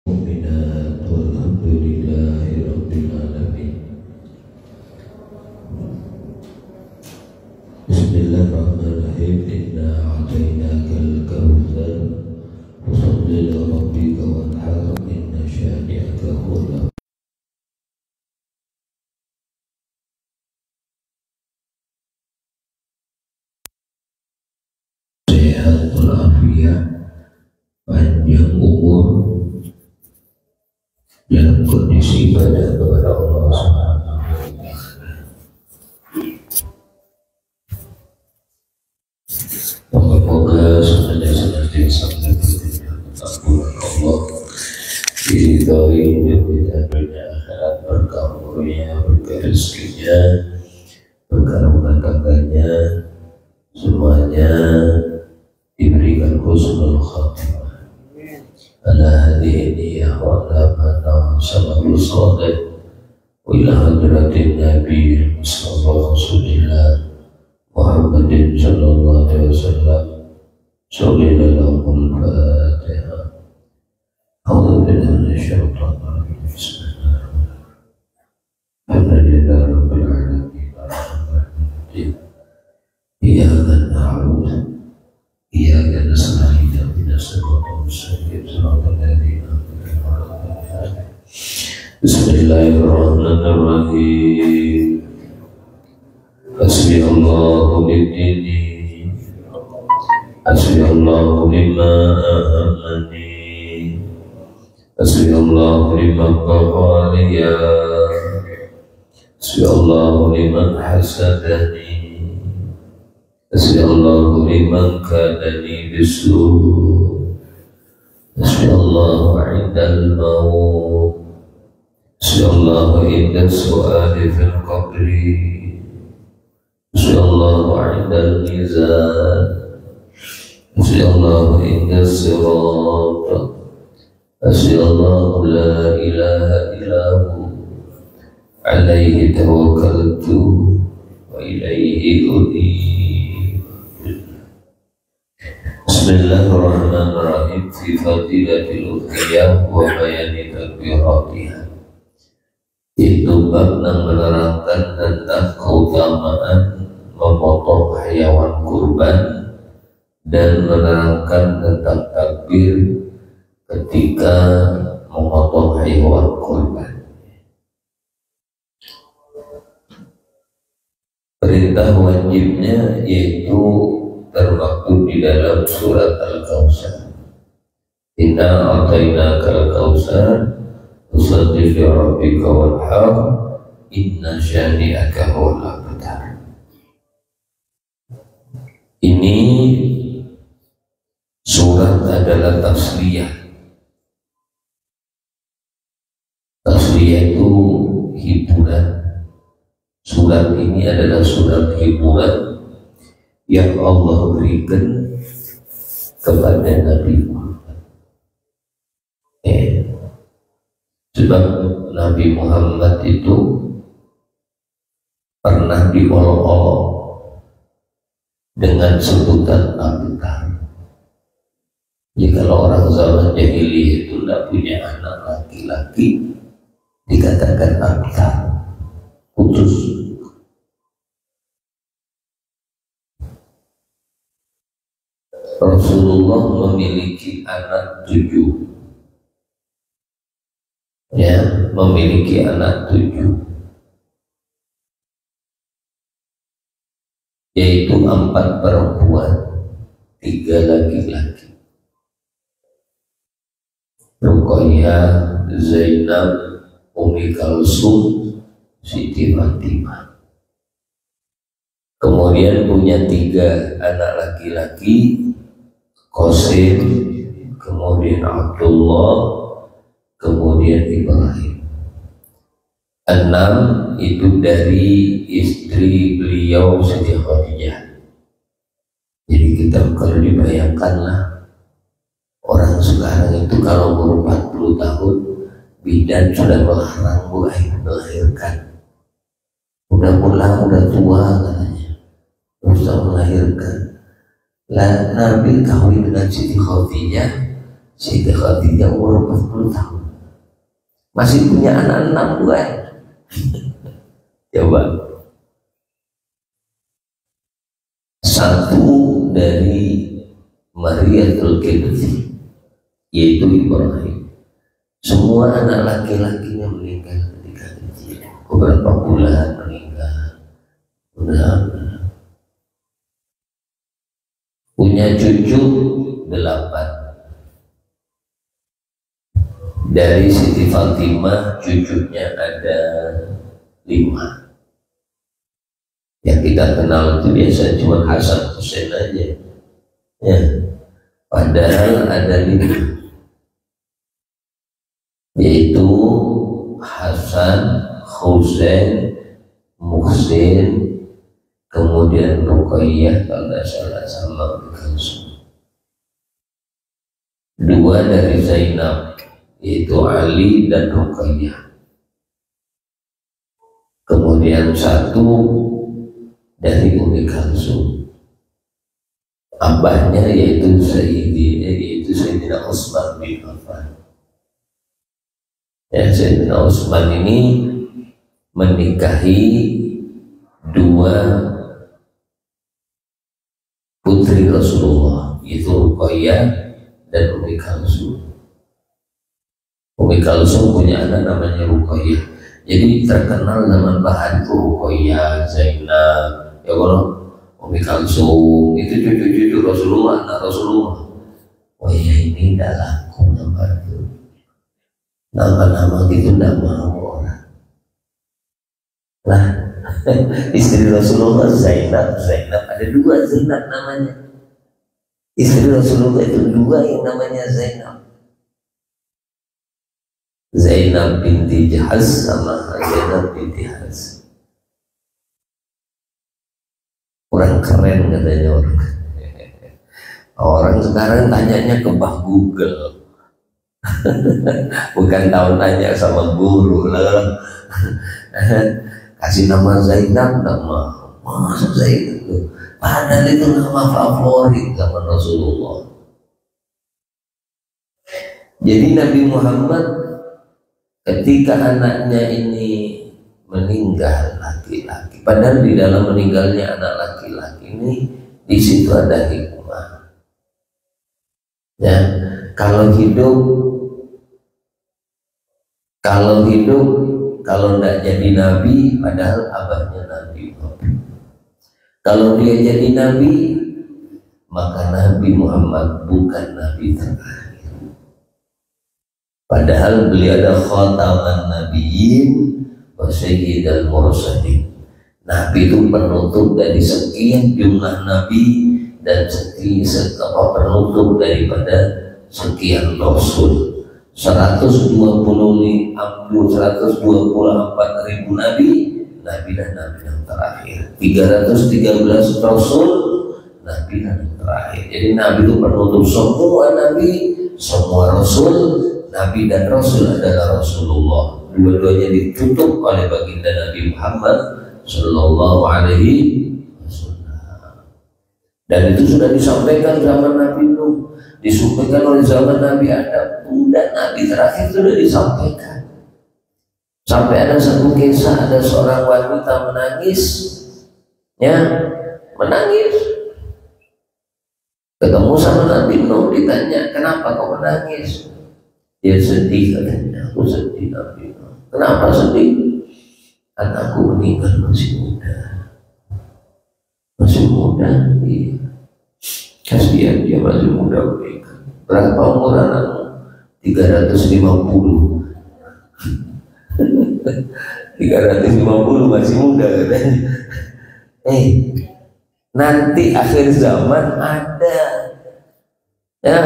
Mu'minat walhamdulillahi rabbil alamin. Bismillahirrahmanirrahim. Inna a'tainakal kautsar fasholli li rabbika wanhar inna syani'aka huwal abtar. Sehat walafiat, panjang umur dalam kondisi ibadah kepada Allah Subhanahu wa Ta'ala. Moga-moga semuanya senantiasa mendapatkan ketakwaan Allah, diridhoi dunia akhirat, berkah umurnya, berkah rezekinya, berkah rumah tangganya, semuanya diberikan husnul khatimah. Ala hadhihi niyyah wa ala ma sallallahu alaihi wa ila hadratin nabi sallallahu alaihi Muhammadin sallallahu alaihi wasallam. Sallallahu al-Fatihah. A'udzu billahi minasyaitonir rajim. Bismillahirrahmanirrahim. Alhamdulillahi rabbil alamin. Arrahmanirrahim. Iyyaka na'budu wa iyyaka nasta'in. Ihdinas siratal mustaqim. Siratal ladzina an'amta 'alaihim. Bismillahirrahmanirrahim. Hasbi Allahu bidini, hasbi Allahu lima amani, hasbi Allahu lima qawaliya, hasbi Allahu liman hasadani, hasbi Allahu liman kadani bisu, hasbi Allahu indal maut, hasbi Allahu inda su'ali fil qabri, Allahu 'indal mizan, Allahu indas sirat, Allahu la ilaha illahu, alaihi tawakkaltu wa ilaihi unib. Bismillahirrahmanirrahim. Fi fadilatil udhiyah wa bayani takbiratiha. Itu bab yang menerangkan tentang keutamaan memotong hewan kurban dan menerangkan tentang takbir ketika memotong hewan kurban. Perintah wajibnya yaitu termaktub di dalam surat Al-Kautsar. Inna a'tainakal kautsar fasholli li rabbika wanhar inna syani'aka huwal abtar. Ini surat adalah tasliyah. Tasliyah itu hiburan. Surat ini adalah surat hiburan yang Allah berikan kepada Nabi Muhammad. Sebab Nabi Muhammad itu pernah diolok-olok dengan sebutan abtar. Jika orang zaman jahiliyah itu tidak punya anak laki-laki, dikatakan abtar, putus. Rasulullah memiliki anak 7, memiliki anak 7, yaitu 4 perempuan, 3 laki-laki. Ruqayyah, Zainab, Ummi Kalsum, Siti Fatimah. Kemudian punya 3 anak laki-laki, Qasim, kemudian Abdullah, kemudian Ibrahim. 6 itu dari istri beliau Siti Khadijah. Jadi kita kalau dibayangkanlah orang sekarang itu kalau umur 40 tahun bidan sudah melarang melahirkan. Udah pulang, udah tua katanya, usah melahirkan. Lah Nabi kawin dengan Siti Khadijah Siti Khadijah umur 40 tahun masih punya anak 6 buah. Coba, satu dari Mariatul Qibti yaitu Ibrahim, semua anak laki-lakinya meninggal ketika kecil, beberapa bulan meninggal. Udah punya cucu 8. Dari Siti Fatimah cucunya ada 5. Yang kita kenal itu biasa cuma Hasan Husain aja ya, padahal ada 5, yaitu Hasan, Husain, Muhsin, kemudian Ruqayyah kalau tidak salah sama Kalsum. 2 dari Zainab yaitu Ali dan Ruqayyah. Kemudian 1 dari Ummi Kalsum, abahnya yaitu Sayyidina Utsman bin Affan. Ya, Sayyidina Utsman ini menikahi 2 putri Rasulullah, yaitu Ruqayyah dan Ummi Kalsum. Ummi Kalsum punya anak namanya Ruqayyah. Jadi terkenal zaman bahan itu Ruqayyah, Zainab, ya kalau Ummi Kalsum itu cucu-cucu Rasulullah, anak Rasulullah. Oh ya, ini tidak laku nama itu, nama-nama gitu tidak mau orang. Nah, istri Rasulullah Zainab ada 2 Zainab namanya. Istri Rasulullah itu 2 yang namanya Zainab. Zainab binti Jahaz sama Zainab binti Jahaz. Kurang keren katanya orang. Orang sekarang tanyanya ke Mbah Google. Bukan tahu nanya sama guru lah. Kasih nama Zainab, nama masa Zainab itu, padahal itu nama favorit zaman Rasulullah. Jadi Nabi Muhammad ketika anaknya ini meninggal laki-laki, padahal di dalam meninggalnya anak laki-laki ini di situ ada hikmah. Ya, kalau hidup kalau tidak jadi nabi, padahal abahnya nabi. Kalau dia jadi nabi, maka Nabi Muhammad bukan nabi terakhir. Padahal beliau ada khataman nabiyyin wa sayyidul mursalin. Nabi itu penutup dari sekian jumlah nabi dan penutup daripada sekian rasul. 124.000 nabi dan nabi yang terakhir, 313 rasul, nabi dan yang terakhir. Jadi nabi itu penutup semua nabi, semua rasul. Nabi dan rasul adalah Rasulullah, dua-duanya ditutup oleh baginda Nabi Muhammad Sallallahu Alaihi Wasallam. Dan itu sudah disampaikan zaman Nabi Nuh, disampaikan oleh zaman Nabi Adam, dan Nabi terakhir sudah disampaikan. Sampai ada satu kisah, ada seorang wanita menangis, ya, menangis. Ketemu sama Nabi Nuh, ditanya, kenapa kau menangis? Dia sedih, katanya, aku sedih Nabi Nuh. Kenapa sedih? Anakku meninggal masih muda. Iya. Kasihan dia masih muda meninggal. Berapa umur anakmu? 350. 350 masih muda katanya. Nanti akhir zaman ada ya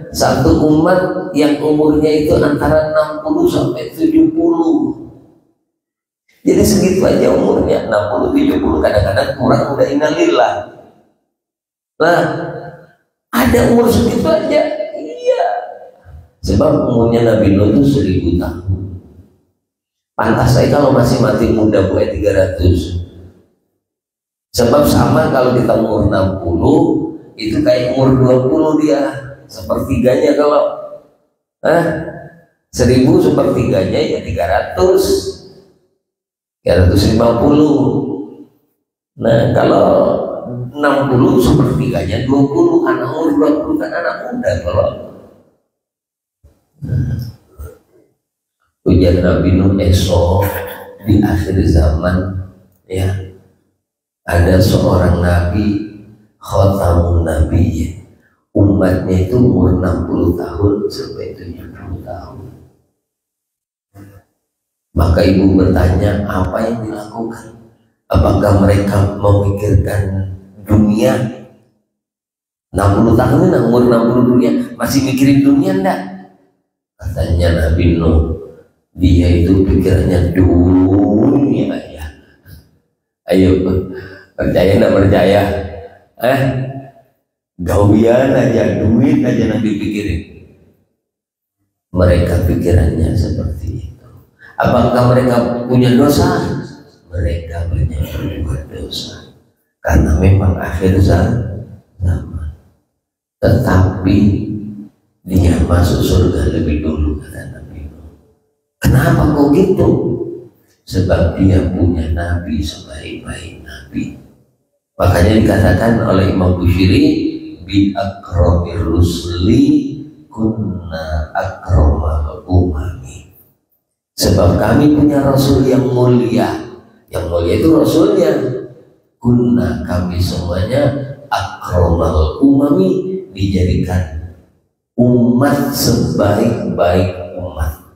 satu umat yang umurnya itu antara 60 sampai 70. Jadi segitu aja umurnya, 60 70, kadang-kadang kurang, udah innalillah. Nah, ada umur segitu aja. Iya. Sebab umurnya Nabi Nuh itu 1000 tahun. Pantas saya kalau masih mati muda buat 300. Sebab sama kalau kita umur 60 itu kayak umur 20 dia, sepertiganya kalau Hah? 1000 sepertiganya ya 350. Nah kalau 60 sepertiganya 20, anak umur 20 kan anak muda. Kalau ujar Nabi Nuh, esok di akhir zaman ya ada seorang nabi khatamun nabi, umatnya itu umur 60 tahun sampai 70 tahun. Maka ibu bertanya, apa yang dilakukan? Apakah mereka memikirkan dunia? 60 tahun ini umur 60 dunia, masih mikirin dunia enggak? Katanya Nabi Nuh, dia itu pikirannya dunia ya. Ayo, percaya enggak percaya? Gawian aja, duit aja yang dipikirin. Mereka pikirannya seperti itu. Apakah mereka punya dosa? Mereka banyak berbuat dosa karena memang akhir zaman. Tetapi dia masuk surga lebih dulu, kata Nabi. Kenapa kok gitu? Sebab dia punya nabi sebaik-baik nabi. Makanya dikatakan oleh Imam Bushiri, bi akramir rusli kunna akramal umami. Sebab kami punya rasul yang mulia. Yang mulia itu rasulnya. Kunna, kami semuanya akramal umami, dijadikan umat sebaik-baik umat.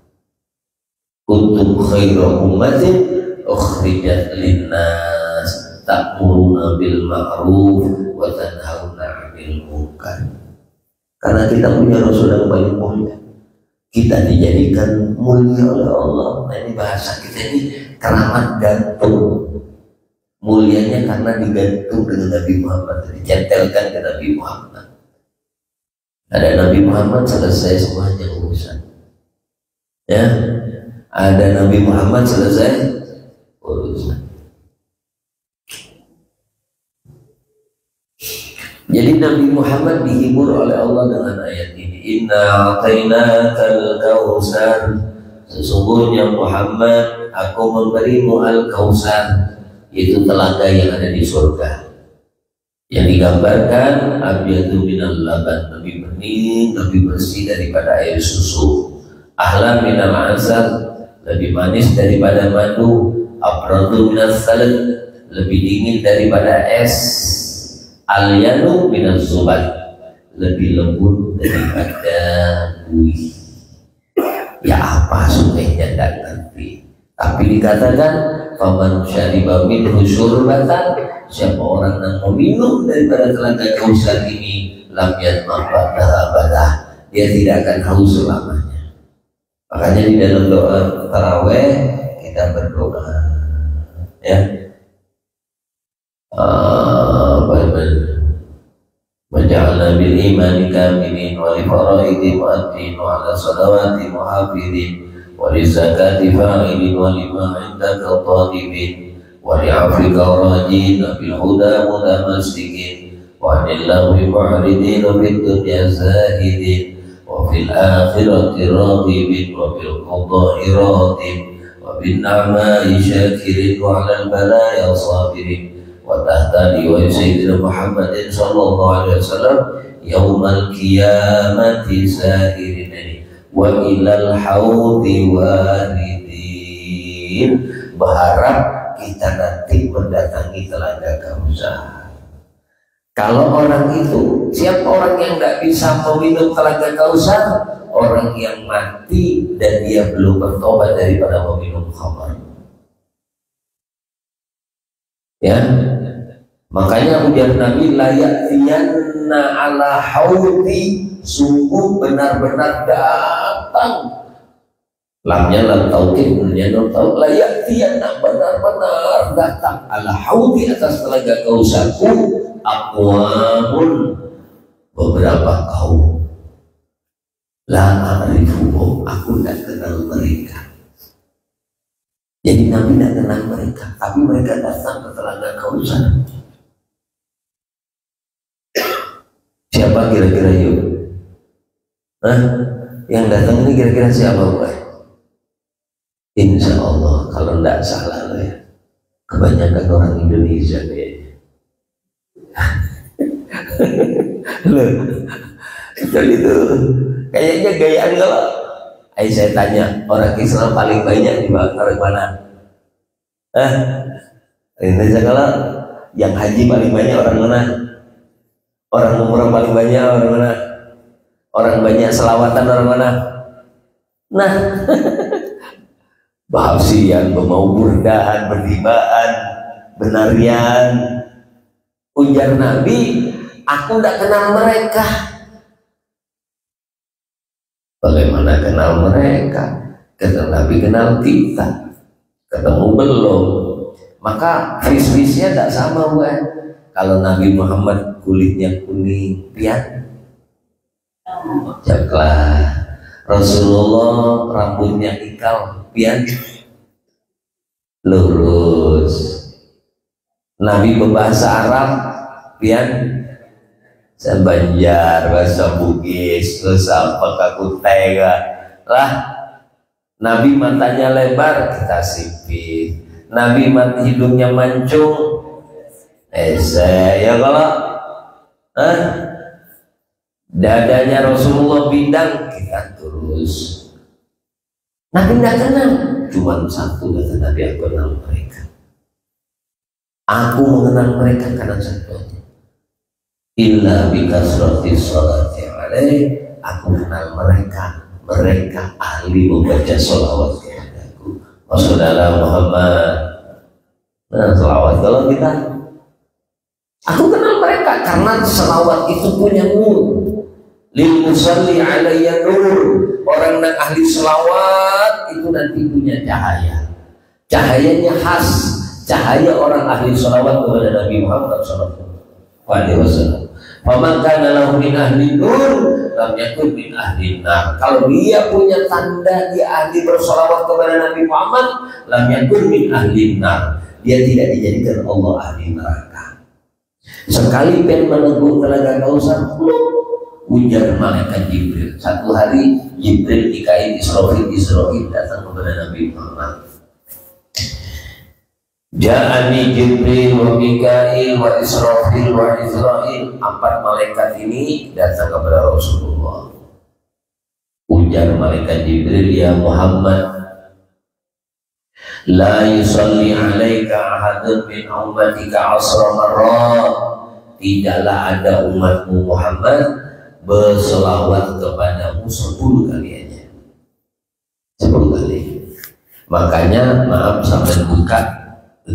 Kuntum khairu ummatin ukhrijat linnas ta'muruna bil ma'ruf wa tanhauna 'anil munkar. Karena kita punya rasul yang paling mulia, kita dijadikan mulia oleh Allah. Nah, ini bahasa kita ini keramat gantung. Mulianya karena digantung dengan Nabi Muhammad, dicentelkan ke Nabi Muhammad. Ada Nabi Muhammad, selesai semuanya urusan. Ya, ada Nabi Muhammad, selesai urusan. Jadi Nabi Muhammad dihibur oleh Allah dengan ayat ini. Inna a'tainakal kautsar. Sesungguhnya Muhammad, aku memberimu al-kautsar, yaitu telaga yang ada di surga. Yang digambarkan abyadu minal laban, lebih bening, lebih bersih daripada air susu. Ahlan minal asal, lebih manis daripada madu. Abradu minal salad, lebih dingin daripada es. Alyanu minal zubat, lebih lembut daripada buih. Ya apa sungainya tidak ngerti, tapi dikatakan faman syariba minhu syurbatan, siapa orang yang meminum daripada telaga kautsar ini, lam yatma abadah, dia tidak akan haus selamanya. Makanya di dalam doa taraweh kita berdoa, ya, waj'alna bil imani kamilin wa li faraidi mu'addin wa ala salawati muhafidin wa li zakati fa'ilin wa lima indaka talibin wa li afrika rajin bil huda mutamassikin wa anil lahwi mu'ridin fid dunya zahidin wa fil akhirati raghibin wa bil qada'i radin wa bin na'mai syakirin wa ala al balaya sabirin wa tahtadi wa sayyidina Muhammadin sallallahu alaihi wasallam yaumal qiyamati sa'irin wa ilal haudi waridin. Berharap kita nanti mendatangi telaga Kautsar. Kalau orang itu, siapa orang yang tidak bisa meminum telaga Kautsar? Orang yang mati dan dia belum bertobat daripada meminum khamar. Ya, makanya ujar Nabi, layatiyanna ala haudi, sungguh benar-benar datang. Lamnya lam taukid, bunyinya lam taukid. Layatiyanna, benar-benar datang ala haudi, atas telaga Kautsarku, aqwamun, beberapa kaum. La a'rifuhum, aku tidak kenal mereka. Jadi Nabi tidak kenal mereka, tapi mereka datang ke telaga Kautsar. Siapa kira-kira yuk? Yang datang ini kira-kira siapa gue? Insya Allah kalau tidak salah ya, kebanyakan orang Indonesia kayaknya. Loh, jadi itu kayaknya gayaan kalau saya tanya orang Islam paling banyak di mana? Indonesia kalau yang haji paling banyak orang mana? Orang umrah paling banyak orang mana? Orang banyak selawatan orang mana? Nah, bahasian, bermau burdahan, berdibaan, benarian. Ujar Nabi, aku tidak kenal mereka. Bagaimana kenal mereka? Kata Nabi, kenal kita. Ketemu belum? Maka vis-visnya tidak sama, bukan? Kalau Nabi Muhammad kulitnya kuning, pian, coklat. Rasulullah rambutnya ikal, pian, lurus. Nabi berbahasa Arab, pian, Banjar, bahasa Bugis, terus apa kaku tega lah. Nabi matanya lebar, kita sipit. Nabi hidungnya mancung, ya kalau dadanya Rasulullah bidang, kita terus. Nabi tidak kenal, cuma satu kata Nabi, aku kenal mereka. Aku mengenal mereka karena satu, illa bikasrati sholati alaih. Aku kenal mereka, mereka ahli membaca sholawat kepadaku. Wassalamualaikum Muhammad. Nah, sholawat kalau kita, aku kenal mereka karena sholawat itu punya nur. Lil musalli alayya nur. Orang yang ahli sholawat itu nanti punya cahaya. Cahayanya khas, cahaya orang ahli sholawat kepada Nabi Muhammad SAW. Faman kana lahu min ahli nur lam yakun min ahli nar. Kalau dia punya tanda dia ahli bersolawat kepada Nabi Muhammad, lam yakun min ahli nar. Dia tidak dijadikan Allah ahli neraka. Sekali pengen meneguh telaga Kausar, ujar malaikat Jibril. Satu hari Jibril dikait Israfil datang kepada Nabi Muhammad. Ja'ani Jibril wa Mikail wa Israfil wa Israil. 4 malaikat ini datang kepada Rasulullah. Ujar malaikat Jibril, ya Muhammad, la yusalli alaika ahadun min ummatika 10 marrat. Tidaklah ada umatmu Muhammad berselawat kepadamu 10 kali aja. 10 kali. Makanya maaf sampai buka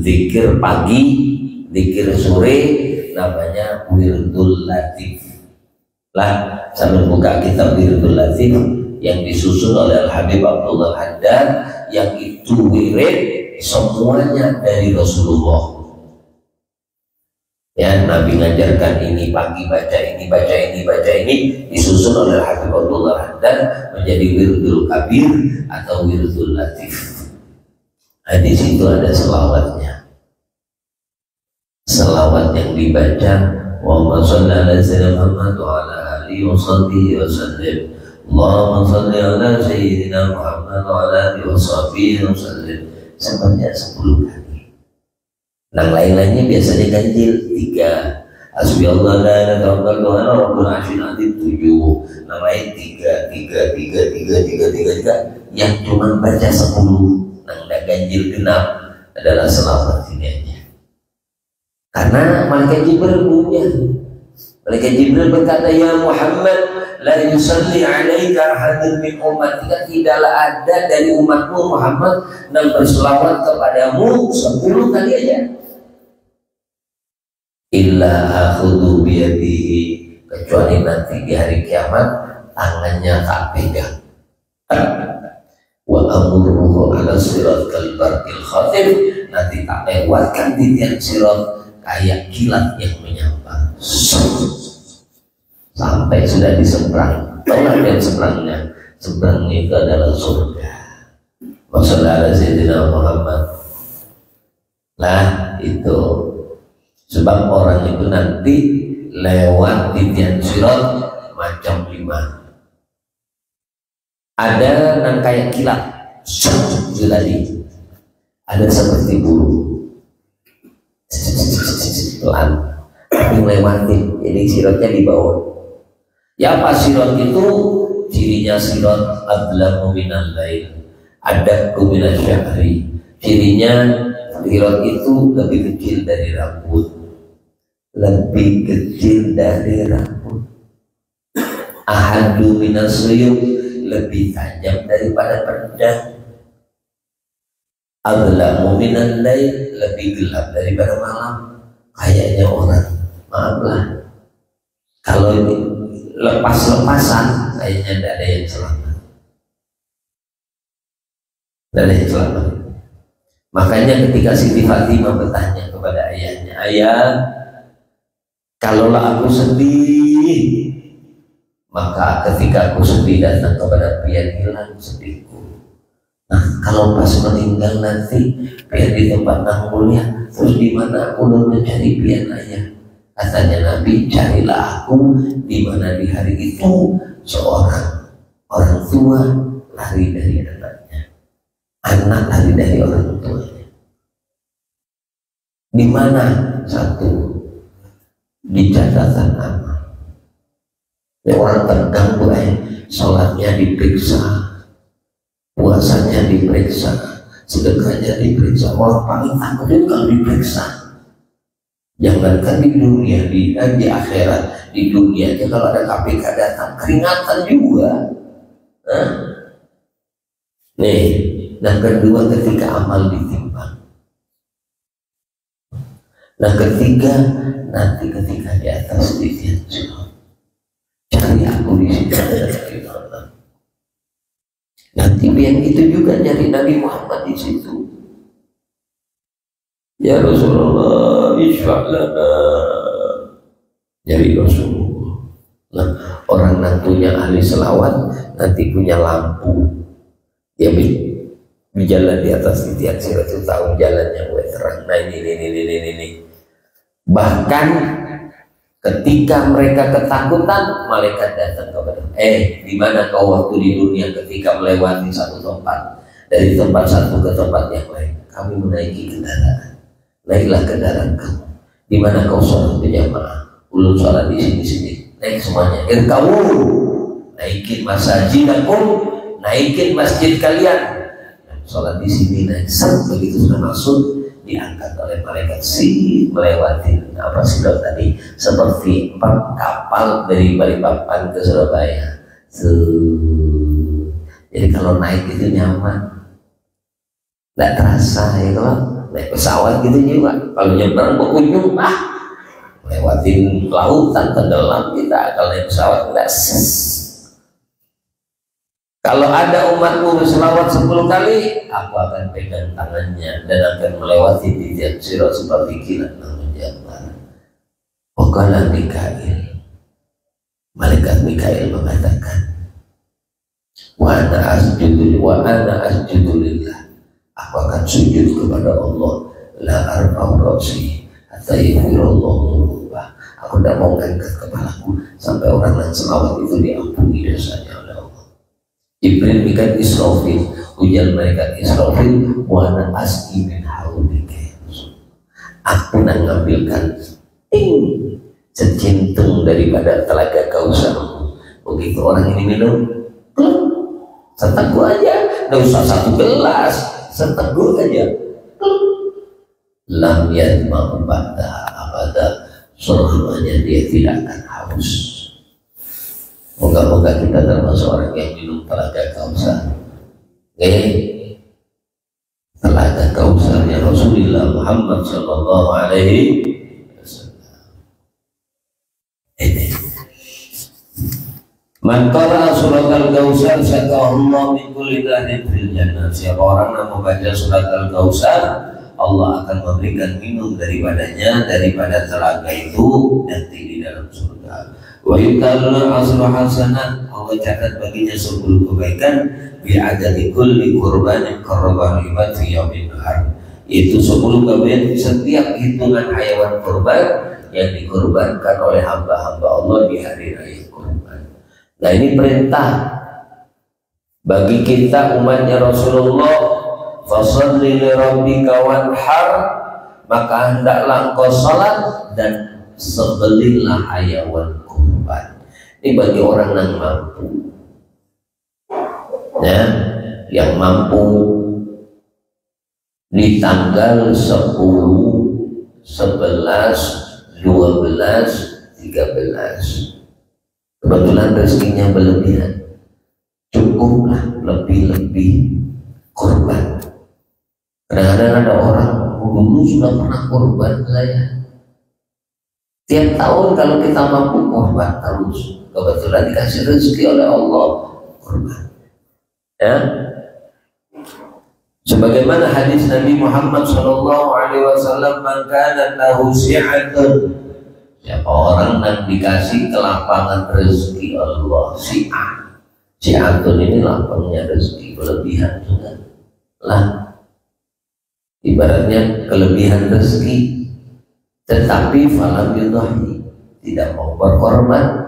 zikir pagi, zikir sore, namanya wirdul latif lah. Sambil buka kitab wirdul latif yang disusun oleh Al-Habib Abdullah Haddad, yang itu wirid semuanya dari Rasulullah. Ya, Nabi ngajarkan ini pagi baca ini, baca ini, baca ini, disusun oleh Al-Habib Abdullah Haddad menjadi wirdul kabir atau wirdul latif. Di situ ada selawatnya. Selawat yang dibaca, Allahumma shalli ala sayyidina Muhammad wa ala alihi wa sahbihi wa sallim. Allahumma shalli ala sayyidina Muhammad wa ala alihi wa sahbihi wa sallim. Sebanyak 10 kali. Yang lain-lainnya biasanya ganjil 3. Hasbi Allah la ilaha illallah rabbul arsyil azim 7. Namanya 3. Yang cuma baca 10. Nang ganjil genap adalah selawat ini aja. Karena malaikat Jibril punya. Malaikat Jibril berkata, ya Muhammad, la yusalli alaika ahadun min ummatika. Tidaklah ada dari umatmu Muhammad yang berselawat kepadamu 10 kali aja. Illa akhudhu biyadihi. Kecuali nanti di hari kiamat tangannya tak pegang. Wa amruhu ala sirat kalbarqil khatif. Nanti tak lewatkan titian sirat kayak kilat yang menyambar sampai sudah di seberang. Tahu yang seberangnya? Seberangnya itu adalah surga. Maksudnya Sayyidina Muhammad. Nah itu sebab orang itu nanti lewat titian sirat macam 5. Ada yang kayak kilat, itu tadi. Ada seperti burung, pelan, tapi ngelewatin. Jadi sirotnya di bawah. Ya apa sirot itu? Cirinya sirot adlamu minal lail, adakku minal syahri. Cirinya sirot itu lebih kecil dari rambut, lebih kecil dari rambut. Ahadu minas suyuk, lebih tajam daripada pedang. Adlamu minal lail, lebih gelap daripada malam. Kayaknya orang, maaflah, kalau lepas-lepasan kayaknya tidak ada yang selamat. Tidak ada yang selamat. Makanya ketika Siti Fatimah bertanya kepada ayahnya, ayah, kalaulah aku sedih, maka ketika aku sedih datang kepada pian, hilang sedihku. Nah, kalau pas meninggal nanti pian di tempat nangkulnya, terus di mana aku mencari pian ayah? Katanya Nabi, carilah aku di mana di hari itu seorang orang tua lari dari anaknya, anak lari dari orang tuanya. Di mana? Satu, di catatan amal. Ya, orang tegang tuh, sholatnya diperiksa, puasanya diperiksa, sedekahnya diperiksa. Orang paling takut itu kalau diperiksa. Jangankan di dunia, di akhirat. Di dunia aja kalau ada KPK datang, keringatan juga. Nih, dan kedua ketika amal ditimbang. Nah ketiga, nanti ketika di atas titian surga, cari aku di situ. Nanti yang itu juga nyari Nabi Muhammad di situ. Ya Rasulullah, isfa'lana, nyari Rasulullah. Nah, orang nantunya ahli selawat nanti punya lampu. Dia berjalan di atas titian sirat itu, tahu jalannya gue terang. Nah ini. Bahkan ketika mereka ketakutan, malaikat datang kepada, di mana kau waktu di dunia ketika melewati satu tempat, dari tempat satu ke tempat yang lain? Kami menaiki kendaraan. Naiklah kendaraan kamu. Di mana kau sholat berjamaah? Ulun sholat di sini. Naik semuanya. Kamu naikin masajidakum, naikin masjid kalian. Sholat di sini naik. Begitu sudah masuk, diangkat oleh malaikat melewati apa sih tadi? Seperti 4 kapal dari Balikpapan ke Surabaya. Jadi kalau naik itu nyaman, tidak terasa ya kalau naik pesawat gitu juga. Kalau nyebrang berkunjung, lewatin lautan tenggelam kita. Kalau naik pesawat enggak. Kalau ada umatmu berselawat 10 kali, aku akan pegang tangannya dan akan melewati titian sirat seperti kilat namun jangan. Wakala Mikail, malaikat Mikail mengatakan, wa ana asjudu lillah. Aku akan sujud kepada Allah, la arfa'u ra'si hatta yaghfirallahu dzunubah. Aku tidak mau angkat kepalaku sampai orang yang selawat itu diampuni dosanya oleh Allah. Jibril Mikail Israfil, ujar malaikat Israfil, wa ana asqi min haudika. Aku nak mengambilkan secintung daripada telaga Kausarmu. Begitu orang ini minum, seteguk aja, tidak usah 1 gelas, seteguk aja. Lam yadma'u ba'da abada, selamanya dia tidak akan haus. Moga-moga kita termasuk orang yang minum telaga Kausar. Telaga Kausarnya Rasulullah Muhammad sallallahu alaihi wasallam. Man qara'a surat al-Kausar sakahullah min kulli dhanin fil jannah. Siapa orang yang membaca surat al-Kausar, Allah akan memberikan minum daripadanya, daripada telaga itu nanti di dalam surga. Wa yukallu asru hasanat, Allah catat baginya 10 kebaikan bi'adadi kulli qurbanin qarraba ibad fi yaumin nahar. Itu 10 kebaikan setiap hitungan hayawan kurban yang dikurbankan oleh hamba-hamba Allah di hari raya kurban. Nah ini perintah Bagi kita umatnya Rasulullah, fasholli li rabbika wanhar, maka hendaklah engkau salat dan sembelihlah hayawan kurban. Ini bagi orang yang mampu, ya, yang mampu di tanggal 10, 11, 12, 13. Kebetulan rezekinya berlebihan, cukuplah lebih-lebih kurban. Kadang-kadang ada orang, dulu sudah pernah kurban saya. Tiap tahun kalau kita mampu kurban terus, kebetulan dikasih rezeki oleh Allah, kurban. Ya, sebagaimana hadis Nabi Muhammad SAW, "Man kana lahu si'atun", siapa orang yang dikasih kelapangan rezeki Allah, si'atun ini lapangnya rezeki, kelebihan juga lah, ibaratnya kelebihan rezeki, tetapi falam yudhahi, tidak mau berkorban,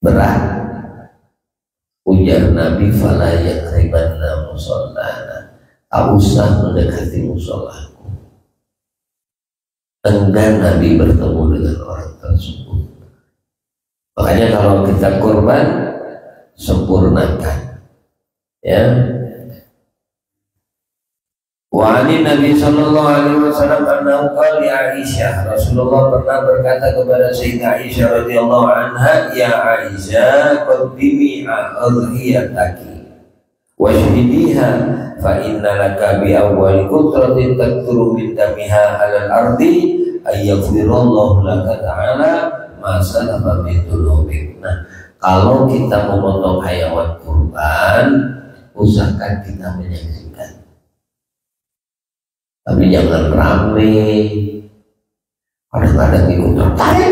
berat. Ujar Nabi, fala yaqribanna musallana, tak usah mendekati musollaku. Enggan Nabi bertemu dengan orang tersebut. Makanya kalau kita kurban, sempurnakan, ya. Wa ani Nabi sallallahu alaihi wasallam annahu qala li Aisyah, Rasulullah pernah berkata kepada Sayyidah Aisyah radhiyallahu anha, "Ya Aisyah, qaddimi adhiyataki washhidiha fa inna laka bi awwal qutratin takturu min damiha 'alal ardi ayyaghfirallahu laka ta'ala ma salafa min dhunubik." Nah, kalau kita memotong hayawan kurban, usahakan kita menyaksikan. Tapi jangan rame, kadang-kadang ikut tarik.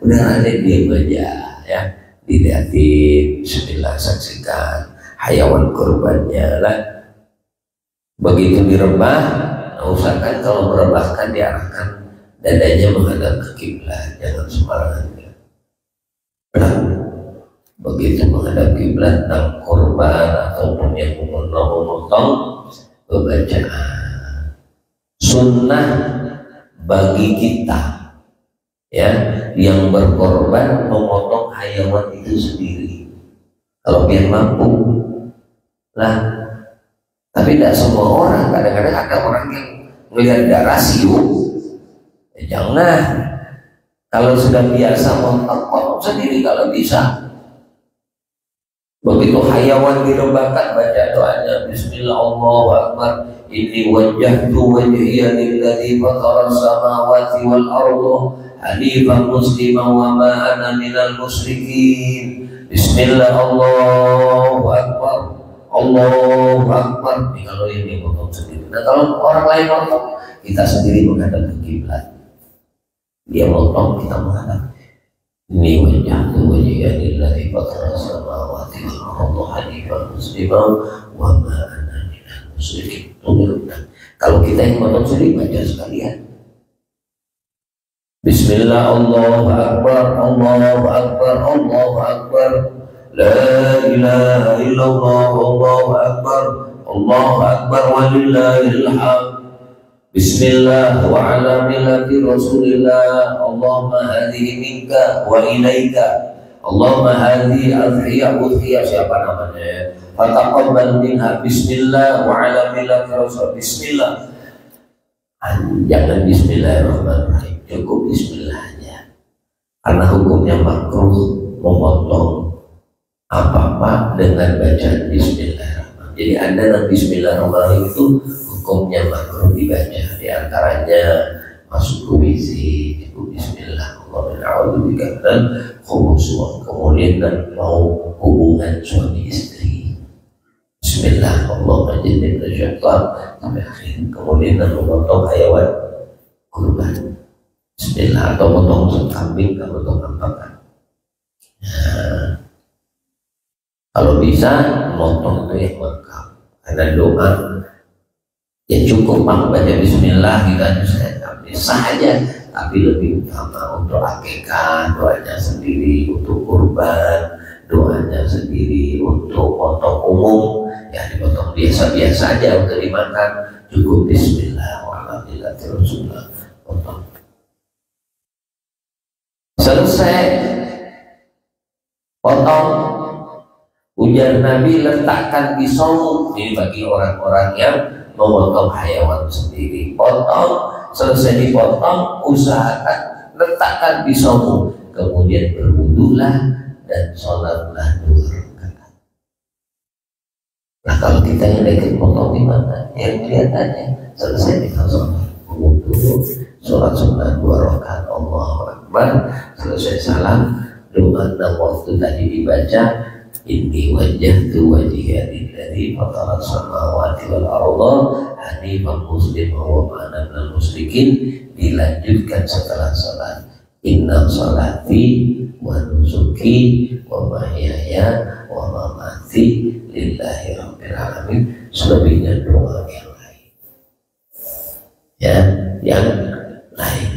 Udah ada diam aja, ya, dilihatin, bismillah, saksikan hayawan kurbannya lah. Begitu direbah, usahakan kalau merebahkan diarahkan dadanya menghadap ke kiblat, jangan sembarangan. Begitu menghadap kiblat dan kurban ataupun yang memotong bacaan sunnah bagi kita, ya, yang berkorban memotong hayawan itu sendiri kalau dia mampu lah. Tapi tidak semua orang, kadang-kadang ada orang yang melihat darah siu, jangan. Kalau sudah biasa potong sendiri kalau bisa. Begitu hayawan direbahkan, baca doanya, Bismillah, Allahu Akbar, inni wajjahtu wajhiya lilladzi fatara samawati wal arda hanifan musliman wa ma ana minal musyrikin. Bismillah, Allahu Akbar, Allahu Akbar. Ini kalau ini potong sendiri. Nah, kalau orang lain potong, kita sendiri menghadap ke kiblat. Dia potong, kita menghadap. Ini wajahku wajhiya lilladzi fatara samawati wal arda hanifan musliman wa ma ana minal musyrikin. Kalau kita yang potong sendiri, baca sekalian. Bismillah, Allahu Akbar, Allahu Akbar, Allahu Akbar, la ilaha illallah, Allahu Akbar, Allahu Akbar, walillahil hamd. Bismillah wa ala millati Rasulillah. Allahumma hadhihi minka wa ilaika. Allahumma hadhihi udhiyah, siapa namanya? Fataqabbal minha. Bismillah wa ala millati Rasul. Bismillah. Jangan bismillahirrahmanirrahim, cukup bismillah aja. Karena hukumnya makruh memotong apa-apa dengan bacaan bismillahirrahmanirrahim. Jadi ada bismillahirrahmanirrahim itu hukumnya makruh dibaca, diantaranya masuk ke WC itu bismillah, Allahumma dan khusus, kemudian mau hubungan suami istri, bismillah, Allahumma jannib syaitan, sampai akhir. Kemudian memotong hayawan kurban, bismillah, atau potong kambing, atau potong apa. Nah, kalau bisa memotong itu yang lengkap, ada doa. Ya cukup baca bismillah gitu aja, bisa aja. tapi lebih utama untuk akikah doanya sendiri, untuk kurban doanya sendiri, untuk potong umum ya dipotong biasa-biasa aja untuk dimakan, cukup bismillah walhamdulillah rasulullah potong. Selesai potong, ujar Nabi, letakkan di somuk. Ini bagi orang-orang yang memotong hayawan sendiri. Potong, selesai dipotong, usahakan letakkan di somuk. Kemudian berwudulah dan sholatlah 2 rakaat. Nah kalau kita yang ikut potong di mana? Yang kelihatannya selesai di sholat wudu, sholat sunnah 2 rakaat, Allahu Akbar, selesai salam, doa 6 waktu tadi dibaca, inni wajjahtu wajhiya lillazi fatara samawati wal arda hanifan musliman wa ma ana minal musyrikin. Dilanjutkan setelah salat, inna salati wa nusuki wa mahyaya wa mamati lillahi rabbil alamin. Selebihnya doa yang lain ya, yang lain.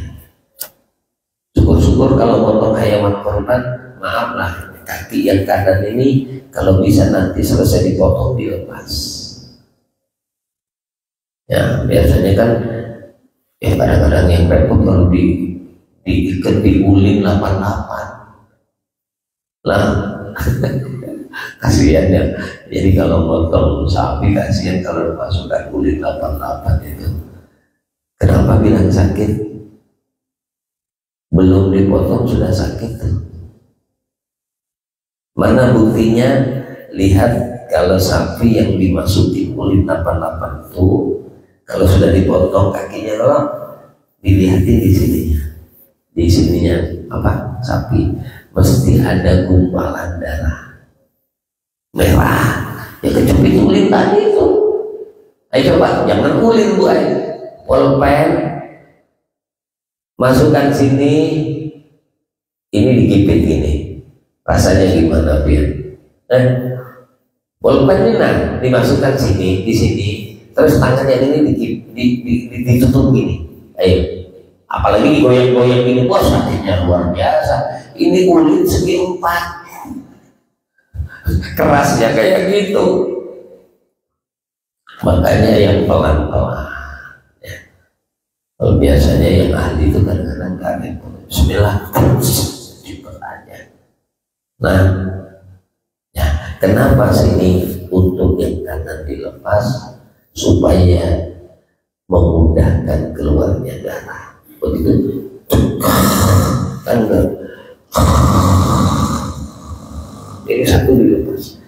Syukur-syukur kalau potong hayawan korban, maaflah kaki yang kanan ini kalau bisa nanti selesai dipotong dilepas. Ya biasanya kan ya kadang-kadang yang repot kalau diikat di ulin 88 lah. Kasihan ya. Jadi kalau potong sapi kasihan kalau masukkan ulin 88 itu. Kenapa bilang sakit? Belum dipotong sudah sakit tuh. Mana buktinya? Lihat kalau sapi yang dimasuki kulit 88 itu, kalau sudah dipotong kakinya loh, dilihatin di sininya, di sininya apa? Sapi mesti ada gumpalan darah merah. Ya kecepit ulin tadi itu. Ayo coba, jangan ulin bu, pulpen, masukkan sini, ini digigit gini. Rasanya gimana Pir? Pulpen ini nah dimasukkan sini, di sini, terus tangan yang ini ditutup gini. Ayo, apalagi digoyang-goyang gini, wah sakitnya luar biasa. Ini kulit segi 4, kerasnya kayak gitu. Makanya yang pelan-pelan. Ya. Kalau biasanya yang ahli itu kadang-kadang kaget. Bismillah, aja. Nah, ya, kenapa sini untuk yang kanan dilepas supaya memudahkan keluarnya darah. Begitu kan ini satu dilepas,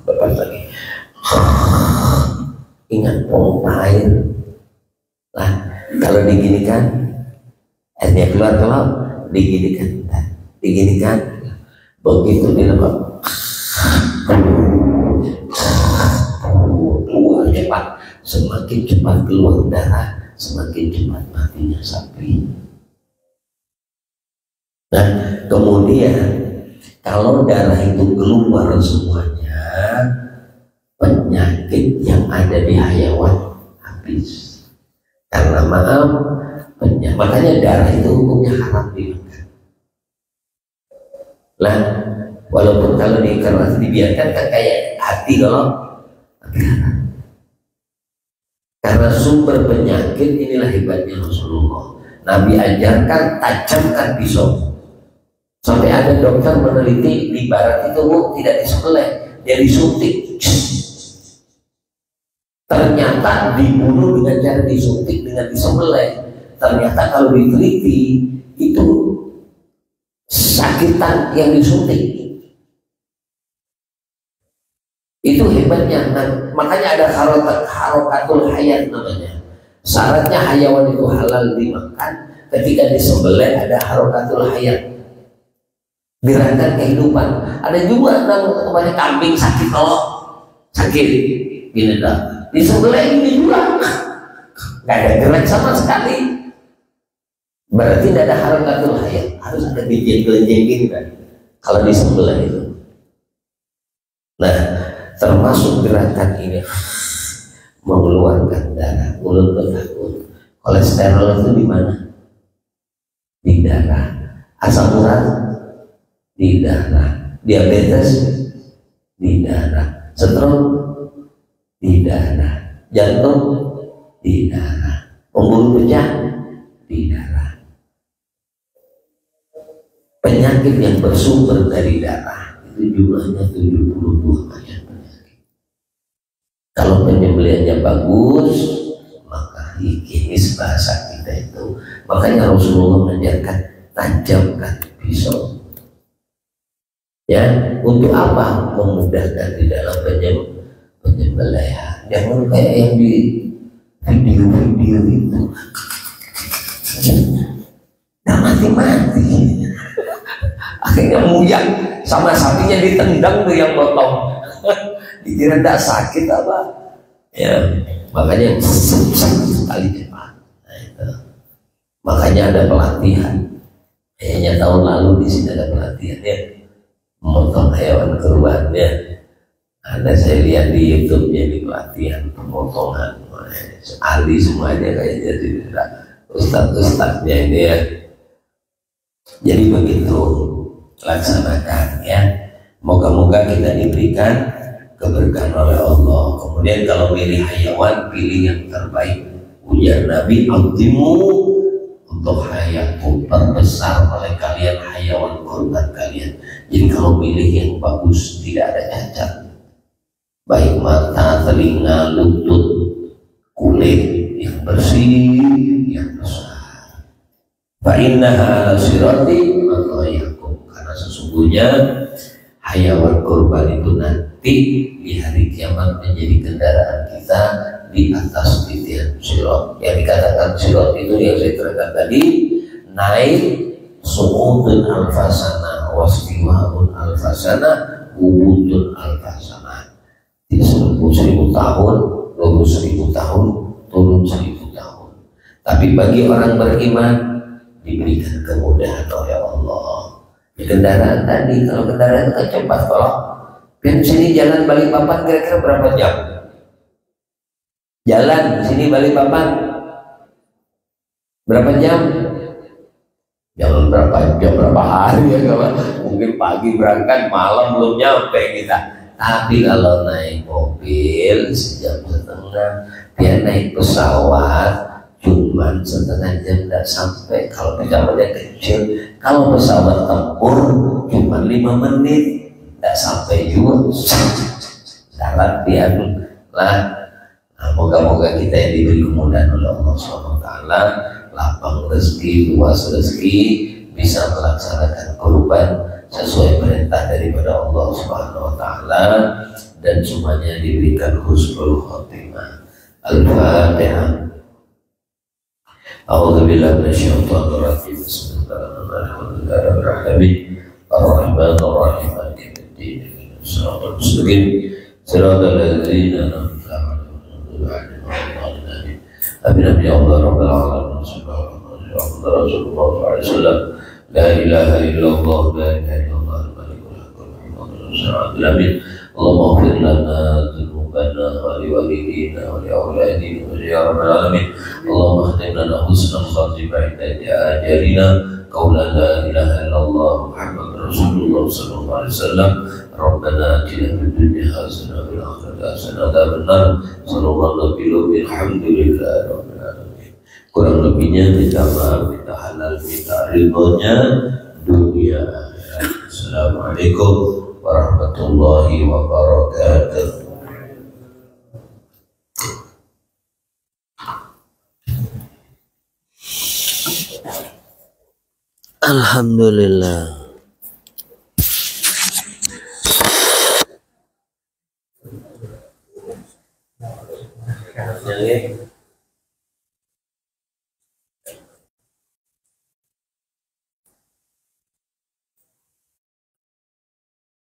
lepas lagi, ingat pompa air. Nah, kalau diginikan airnya keluar, diginikan, begitu dilepas keluar cepat. Semakin cepat keluar darah, semakin cepat matinya sapi. Nah, kemudian kalau darah itu keluar semuanya, penyakit yang ada di hayawan habis. Karena maaf, makanya darah itu hukumnya haram dimakan. Lah, walaupun kalau dibiarkan kan kayak hati kalau tapi haram. Karena sumber penyakit inilah hebatnya Rasulullah. Nabi ajarkan tajamkan pisau. Sampai ada dokter meneliti di barat itu tidak disembelih, dia disuntik. Ternyata dibunuh dengan cara disuntik, dengan disembelih. Ternyata kalau diteliti itu sakitan yang disuntik. Itu hebatnya. Nah, makanya ada harokatul hayat namanya. Syaratnya hayawan itu halal dimakan. Ketika disembelih ada harokatul hayat, gerakan kehidupan. Ada juga namanya kambing sakit kalau sakit gini dah, disembelih ini juga nggak ada gerak sama sekali. Berarti tidak ada harokatul hayat, harus ada gelenjeng gini kan kalau disembelih itu. Nah, termasuk gerakan ini mengeluarkan darah, mulut bertakun, Kolesterol itu di mana? Di darah. Asam urat di darah. Diabetes di darah. Stroke di darah. Jantung di darah. Pembuluh pecah di darah. Penyakit yang bersumber dari darah itu jumlahnya 72 macam penyakit. Kalau penyembelihannya bagus, maka higienis bahasa kita itu. Makanya Rasulullah mengajarkan tajamkan pisau. Ya, untuk apa? Memudahkan di dalam penyembelihan. Jangan kayak yang di video-video itu. Nah, mati-mati. Akhirnya muyak sama sapinya ditendang tuh yang potong. Dikira tidak sakit apa? Ya, makanya sekali cepat. Nah, itu. Makanya ada pelatihan. Kayaknya tahun lalu di sini ada pelatihan ya, memotong hewan kurban ya. Ada saya lihat di YouTube jadi pelatihan pemotongan. Ahli semuanya kayaknya tidak ustadz-ustadznya ini ya. Jadi begitu laksanakan ya. Moga-moga kita diberikan keberkahan oleh Allah. Kemudian kalau pilih hayawan, pilih yang terbaik. Ujar Nabi, "Aqdimu untuk hayatku, perbesar oleh kalian hayawan kurban kalian." Jadi kalau pilih yang bagus, tidak ada cacat, baik mata, telinga, lutut, kulit yang bersih, yang besar. Fa innaha ala sirati matayakum, karena sesungguhnya hayawan kurban itu nanti di hari kiamat menjadi kendaraan kita di atas titian sirat. Yang dikatakan sirat itu yang saya terangkan tadi, naik su'udun alfasana wastiwa'un alfasana ubudun alfasana. Di 10.000 tahun, 20.000 tahun, turun 1.000 tahun. Tapi bagi orang beriman diberikan kemudahan oleh Allah. Di kendaraan tadi, kalau kendaraan kan cepat, kalau dari sini jalan Balikpapan kira-kira berapa jam? Jalan sini Balikpapan berapa jam? Jangan berapa jam, berapa hari ya kawan. Mungkin pagi berangkat, malam belum nyampe kita. Tapi kalau naik mobil sejam setengah, dia naik pesawat cuman setengah jam tidak sampai. Kalau pesawatnya kecil, kalau pesawat tempur cuma 5 menit tidak sampai juga. Darat dia lah. Nah, moga-moga kita yang diberi kemudahan oleh Allah SWT, lapang rezeki, luas rezeki, bisa melaksanakan kurban sesuai perintah daripada Allah SWT, dan semuanya diberikan husnul khotimah. Al-Fatihah. A'udzu billahi minasyaitonir rajim. Bismillahirrahmanirrahim. Ar-Rahmanir Rahim. Maliki yaumiddin. Shiratal mustaqim. Shiratal ladzina an'amta 'alaihim. Amin ya Allah rabbal alamin. Subhanallah Rasulullah sallallahu alaihi wasallam. La ilaha illallah, la ilaha illallah, malikul haqqul muhammadur rasulullah. Amin. Allahumma ighfir lana dzunubana wa liwalidina wa liawladina wa ya rabbal alamin. Allahumma khtim lana husnal khatimah inda ajalina. Qawla la ilaha illallah Muhammadur Rasulullah sallallahu alaihi wasallam. Rabbana atina fid dunya hasanah wa fil akhirati hasanah wa qina adzabannar. Sallallahu alaihi rabbil alamin. Kurang lebihnya minta maaf, minta halal, minta ridhonya dunia akhirat. Assalamualaikum warahmatullahi wabarakatuh. Alhamdulillah. Yang